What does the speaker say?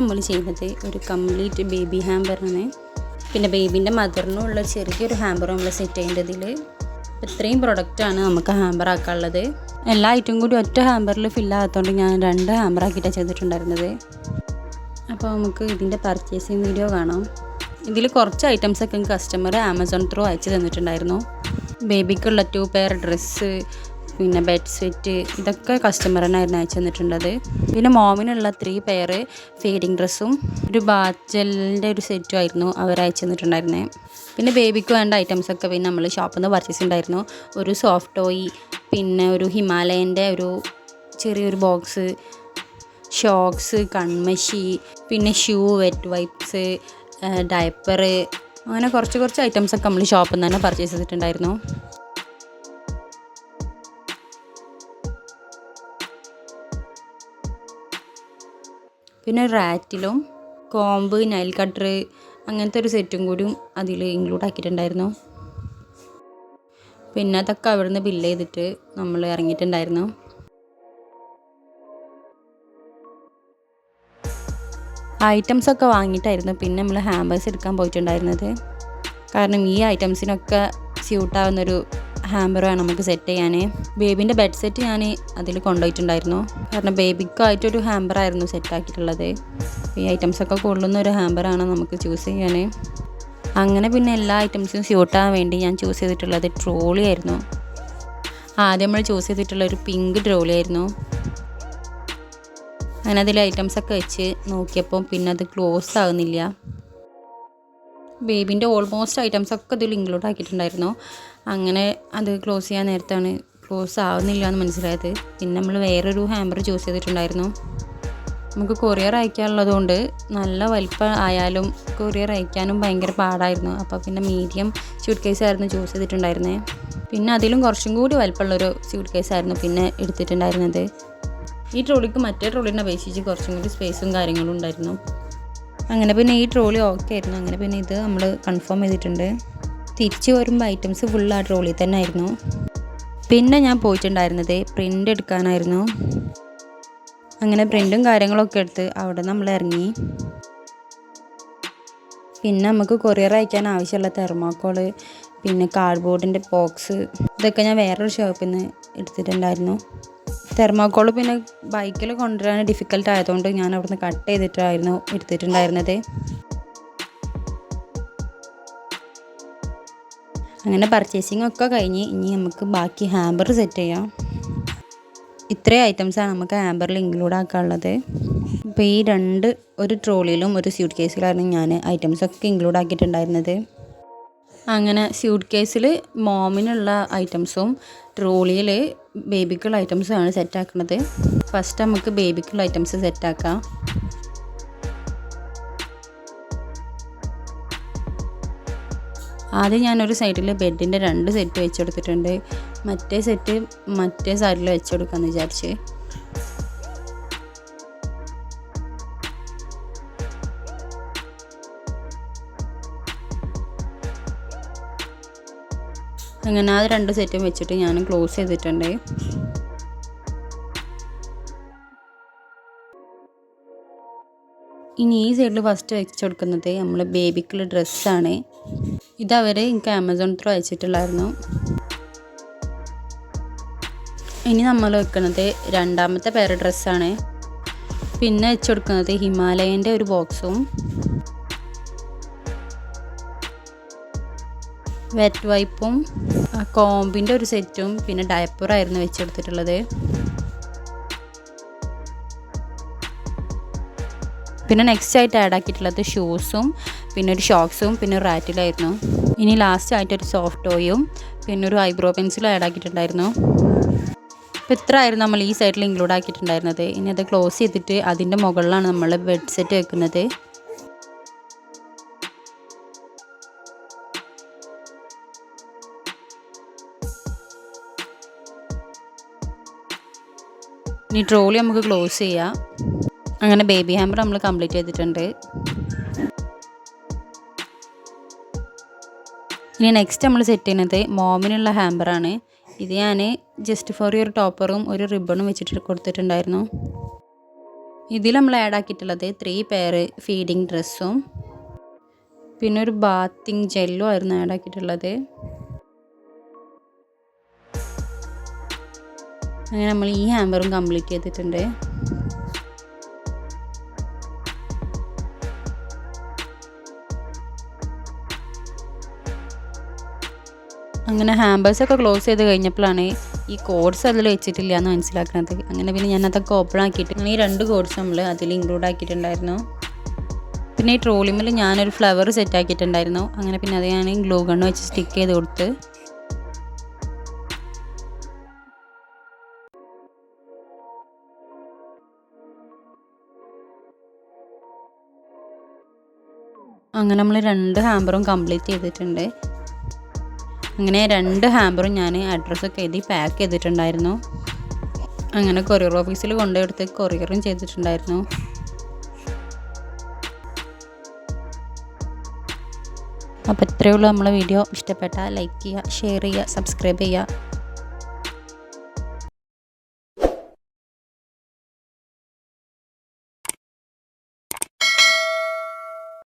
നമ്മൾ ചെയ്യുന്നത് ഒരു കംപ്ലീറ്റ് ബേബി ഹാമ്പറാണ്. പിന്നെ ബേബീൻ്റെ മദറിനുള്ള ചെറിയൊരു ഹാമ്പർ നമ്മൾ സെറ്റ് ചെയ്യേണ്ടതിൽ. ഇത്രയും പ്രൊഡക്റ്റാണ് നമുക്ക് ഹാമ്പർ ആക്കാനുള്ളത്. എല്ലാ ഐറ്റം കൂടി ഒറ്റ ഹാമ്പറിൽ ഫില്ലാകാത്തതുകൊണ്ട് ഞാൻ 2 ഹാമ്പറാക്കിയിട്ടാണ് ചെയ്തിട്ടുണ്ടായിരുന്നത്. അപ്പോൾ നമുക്ക് ഇതിൻ്റെ പർച്ചേസിങ് വീഡിയോ കാണാം. ഇതിൽ കുറച്ച് ഐറ്റംസൊക്കെ കസ്റ്റമർ ആമസോൺ ത്രൂ അയച്ചു തന്നിട്ടുണ്ടായിരുന്നു. ബേബിക്കുള്ള 2 പെയർ ഡ്രസ്സ്, പിന്നെ ബെഡ് സെറ്റ്, ഇതൊക്കെ കസ്റ്റമർ തന്നെയായിരുന്നു അയച്ചു തന്നിട്ടുള്ളത്. പിന്നെ മോമിനുള്ള 3 പെയർ ഫീഡിങ് ഡ്രസ്സും ഒരു ബാച്ചലിൻ്റെ ഒരു സെറ്റും ആയിരുന്നു അവർ അയച്ചു തന്നിട്ടുണ്ടായിരുന്നത്. പിന്നെ ബേബിക്ക് വേണ്ട ഐറ്റംസൊക്കെ പിന്നെ നമ്മൾ ഷോപ്പിൽ നിന്ന് പർച്ചേസ് ഉണ്ടായിരുന്നു. ഒരു സോഫ്റ്റ് ടോയ്, പിന്നെ ഒരു ഹിമാലയൻ്റെ ഒരു ചെറിയൊരു ബോക്സ്, ഷോക്സ്, കൺമഷി, പിന്നെ ഷൂ, വെറ്റ് വൈപ്സ്, ഡയപ്പറ്, അങ്ങനെ കുറച്ച് ഐറ്റംസൊക്കെ നമ്മൾ ഷോപ്പിൽ നിന്ന് തന്നെ പർച്ചേസ് ചെയ്തിട്ടുണ്ടായിരുന്നു. പിന്നെ ഒരു റാറ്റിലും കോമ്പ്, നൈൽ കട്ടർ, അങ്ങനത്തെ ഒരു സെറ്റും കൂടിയും അതിൽ ഇൻക്ലൂഡ് ആക്കിയിട്ടുണ്ടായിരുന്നു. പിന്നെ അതൊക്കെ അവിടെ നിന്ന് ബില്ല് ചെയ്തിട്ട് നമ്മൾ ഇറങ്ങിയിട്ടുണ്ടായിരുന്നു. ഐറ്റംസൊക്കെ വാങ്ങിയിട്ടായിരുന്നു പിന്നെ നമ്മൾ ഹാമ്പേഴ്സ് എടുക്കാൻ പോയിട്ടുണ്ടായിരുന്നത്. കാരണം ഈ ഐറ്റംസിനൊക്കെ സ്യൂട്ടാവുന്നൊരു ഹാമ്പർ വേണം നമുക്ക് സെറ്റ് ചെയ്യാൻ. ബേബീൻ്റെ ബെഡ് സെറ്റ് ഞാൻ അതിൽ കൊണ്ടുപോയിട്ടുണ്ടായിരുന്നു. കാരണം ബേബിക്കായിട്ടൊരു ഹാമ്പറായിരുന്നു സെറ്റാക്കിയിട്ടുള്ളത്. ഈ ഐറ്റംസൊക്കെ കൊള്ളുന്ന ഒരു ഹാമ്പറാണ് നമുക്ക് ചൂസ് ചെയ്യാൻ. അങ്ങനെ പിന്നെ എല്ലാ ഐറ്റംസും സ്യൂട്ടാകാൻ വേണ്ടി ഞാൻ ചൂസ് ചെയ്തിട്ടുള്ളത് ട്രോളി ആയിരുന്നു. ആദ്യം നമ്മൾ ചൂസ് ചെയ്തിട്ടുള്ള ഒരു പിങ്ക് ട്രോളി ആയിരുന്നു. അങ്ങനെ അതിൽ ഐറ്റംസൊക്കെ വെച്ച് നോക്കിയപ്പോൾ പിന്നെ അത് ക്ലോസ് ആകുന്നില്ല. ബേബീൻ്റെ ഓൾമോസ്റ്റ് ഐറ്റംസൊക്കെ ഇതിൽ ഇൻക്ലൂഡ് ആക്കിയിട്ടുണ്ടായിരുന്നു. അങ്ങനെ അത് ക്ലോസ് ചെയ്യാൻ നേരത്താണ് ക്ലോസ് ആവുന്നില്ല എന്ന് മനസ്സിലായത്. പിന്നെ നമ്മൾ വേറൊരു ഹാമ്പർ ചൂസ് ചെയ്തിട്ടുണ്ടായിരുന്നു. നമുക്ക് കൊറിയർ അയക്കാനുള്ളതുകൊണ്ട് നല്ല വലിപ്പം ആയാലും കൊറിയർ അയക്കാനും ഭയങ്കര പാടായിരുന്നു. അപ്പോൾ പിന്നെ മീഡിയം സ്യൂട്ട് കേസായിരുന്നു ചൂസ് ചെയ്തിട്ടുണ്ടായിരുന്നത്. പിന്നെ അതിലും കുറച്ചും കൂടി വലിപ്പമുള്ളൊരു സ്യൂട്ട് കേസായിരുന്നു പിന്നെ എടുത്തിട്ടുണ്ടായിരുന്നത്. ഈ ട്രോളിക്ക് മറ്റേ ട്രോളിനെ അപേക്ഷിച്ച് കുറച്ചും കൂടി സ്പേസും കാര്യങ്ങളും ഉണ്ടായിരുന്നു. അങ്ങനെ പിന്നെ ഈ ട്രോളി ഓക്കെ ആയിരുന്നു. അങ്ങനെ പിന്നെ ഇത് നമ്മൾ കൺഫേം ചെയ്തിട്ടുണ്ട്. തിരിച്ച് വരുമ്പോൾ ഐറ്റംസ് ഫുൾ ആ ട്രോളി തന്നെ ആയിരുന്നു. പിന്നെ ഞാൻ പോയിട്ടുണ്ടായിരുന്നത് പ്രിൻ്റ് എടുക്കാനായിരുന്നു. അങ്ങനെ പ്രിൻറ്റും കാര്യങ്ങളൊക്കെ എടുത്ത് അവിടെ നമ്മൾ ഇറങ്ങി. പിന്നെ നമുക്ക് കൊറിയർ അയക്കാൻ ആവശ്യമുള്ള തെർമോക്കോള്, പിന്നെ കാർഡ്ബോർഡിൻ്റെ ബോക്സ്, ഇതൊക്കെ ഞാൻ വേറൊരു ഷോപ്പിൽ നിന്ന് എടുത്തിട്ടുണ്ടായിരുന്നു. തെർമോക്കോള് പിന്നെ ബൈക്കിൽ കൊണ്ടുവരാൻ ഡിഫിക്കൽട്ട് ആയതുകൊണ്ട് ഞാൻ അവിടുന്ന് കട്ട് ചെയ്തിട്ടായിരുന്നു എടുത്തിട്ടുണ്ടായിരുന്നത്. അങ്ങനെ പർച്ചേസിങ് ഒക്കെ കഴിഞ്ഞ് ഇനി നമുക്ക് ബാക്കി ഹാമ്പർ സെറ്റ് ചെയ്യാം. ഇത്രയും ഐറ്റംസാണ് നമുക്ക് ഹാമ്പറിൽ ഇൻക്ലൂഡ് ആക്കാനുള്ളത്. അപ്പോൾ ഈ ഒരു ട്രോളിയിലും ഒരു സ്യൂട്ട് കേസിലായിരുന്നു ഞാൻ ഐറ്റംസൊക്കെ ഇൻക്ലൂഡ് ആക്കിയിട്ടുണ്ടായിരുന്നത്. അങ്ങനെ സ്യൂട്ട് കേസിൽ മോമിനുള്ള ഐറ്റംസും ട്രോളിയിൽ ബേബിക്കുള്ള ഐറ്റംസുമാണ് സെറ്റാക്കുന്നത്. ഫസ്റ്റ് നമുക്ക് ബേബിക്കുള്ള ഐറ്റംസ് സെറ്റാക്കാം. ആദ്യം ഞാനൊരു സൈഡിൽ ബെഡിൻ്റെ 2 സെറ്റ് വെച്ചെടുത്തിട്ടുണ്ട്. മറ്റേ സെറ്റ് മറ്റേ സൈഡിൽ വെച്ചെടുക്കാമെന്ന് വിചാരിച്ച്. അങ്ങനെ ആ 2 സെറ്റും വെച്ചിട്ട് ഞാൻ ക്ലോസ് ചെയ്തിട്ടുണ്ട്. ഇനി ഈ സൈഡിൽ ഫസ്റ്റ് വെച്ച് കൊടുക്കുന്നത് നമ്മൾ ബേബിക്കുള്ള ഡ്രസ്സാണ്. ഇതവർ എനിക്ക് ആമസോൺ ത്രൂ അയച്ചിട്ടുള്ളായിരുന്നു. ഇനി നമ്മൾ വെക്കുന്നത് 2ാമത്തെ പെയർ ഡ്രസ്സാണ്. പിന്നെ വെച്ച് കൊടുക്കുന്നത് ഹിമാലയൻ്റെ ഒരു ബോക്സും വെറ്റ് വൈപ്പും കോമ്പിൻ്റെ ഒരു സെറ്റും പിന്നെ ഡയപ്പറായിരുന്നു വെച്ചെടുത്തിട്ടുള്ളത്. പിന്നെ നെക്സ്റ്റ് ആയിട്ട് ആഡ് ആക്കിയിട്ടുള്ളത് ഷൂസും പിന്നെ ഒരു ഷോക്സും പിന്നെ ഒരു റാറ്റിലായിരുന്നു. ഇനി ലാസ്റ്റ് ആയിട്ടൊരു സോഫ്റ്റ് ടോയും പിന്നെ ഒരു ഐബ്രോ പെൻസിലും ആഡ് ആക്കിയിട്ടുണ്ടായിരുന്നു. അപ്പോൾ ഇത്ര ആയിരുന്നു നമ്മൾ ഈ സൈഡിൽ ഇൻക്ലൂഡ് ആക്കിയിട്ടുണ്ടായിരുന്നത്. ഇനി അത് ക്ലോസ് ചെയ്തിട്ട് അതിൻ്റെ മുകളിലാണ് നമ്മൾ ബെഡ് സെറ്റ് വെക്കുന്നത്. ഇനി ട്രോളി നമുക്ക് ക്ലോസ് ചെയ്യാം. അങ്ങനെ ബേബി ഹാമ്പർ നമ്മൾ കംപ്ലീറ്റ് ചെയ്തിട്ടുണ്ട്. ഇനി നെക്സ്റ്റ് നമ്മൾ സെറ്റ് ചെയ്യുന്നത് മോമിനുള്ള ഹാമ്പറാണ്. ഇത് ഞാൻ ജസ്റ്റ് ഫോർ ഒരു ടോപ്പറും ഒരു റിബണും വെച്ചിട്ട് കൊടുത്തിട്ടുണ്ടായിരുന്നു. ഇതിൽ നമ്മൾ ആഡ് ആക്കിയിട്ടുള്ളത് 3 പെയർ ഫീഡിങ് ഡ്രസ്സും പിന്നെ ഒരു ബാത്തിങ് ജെല്ലും ആയിരുന്നു ആഡ് ആക്കിയിട്ടുള്ളത്. അങ്ങനെ നമ്മൾ ഈ ഹാമ്പറും കംപ്ലീറ്റ് ചെയ്തിട്ടുണ്ട്. അങ്ങനെ ഹാമ്പേഴ്സൊക്കെ ക്ലോസ് ചെയ്ത് കഴിഞ്ഞപ്പോഴാണ് ഈ കോഡ്സ് അതിൽ വെച്ചിട്ടില്ല എന്ന് മനസ്സിലാക്കുന്നത്. അങ്ങനെ പിന്നെ ഞാൻ അതൊക്കെ ഓപ്പൺ ആക്കിയിട്ട് അങ്ങനെ ഈ 2 കോഡ്സ് നമ്മൾ അതിൽ ഇൻക്ലൂഡ് ആക്കിയിട്ടുണ്ടായിരുന്നു. പിന്നെ ഈ ട്രോളിമിൽ ഞാനൊരു ഫ്ലവർ സെറ്റ് ആക്കിയിട്ടുണ്ടായിരുന്നു. അങ്ങനെ പിന്നെ അത് ഞാൻ ഗ്ലൂ ഗണ്ണ് വെച്ച് സ്റ്റിക്ക് ചെയ്ത് കൊടുത്ത് അങ്ങനെ നമ്മൾ 2 ഹാമ്പറും കംപ്ലീറ്റ് ചെയ്തിട്ടുണ്ട്. അങ്ങനെ 2 ഹാമ്പറും ഞാൻ അഡ്രസ്സൊക്കെ എഴുതി പാക്ക് ചെയ്തിട്ടുണ്ടായിരുന്നു. അങ്ങനെ കൊറിയർ ഓഫീസിൽ കൊണ്ടുപോയെടുത്ത് കൊറിയറും ചെയ്തിട്ടുണ്ടായിരുന്നു. അപ്പോൾ ഇത്രയേ ഉള്ളൂ നമ്മളെ വീഡിയോ. ഇഷ്ടപ്പെട്ടാൽ ലൈക്ക് ചെയ്യുക, ഷെയർ ചെയ്യുക, സബ്സ്ക്രൈബ് ചെയ്യുക.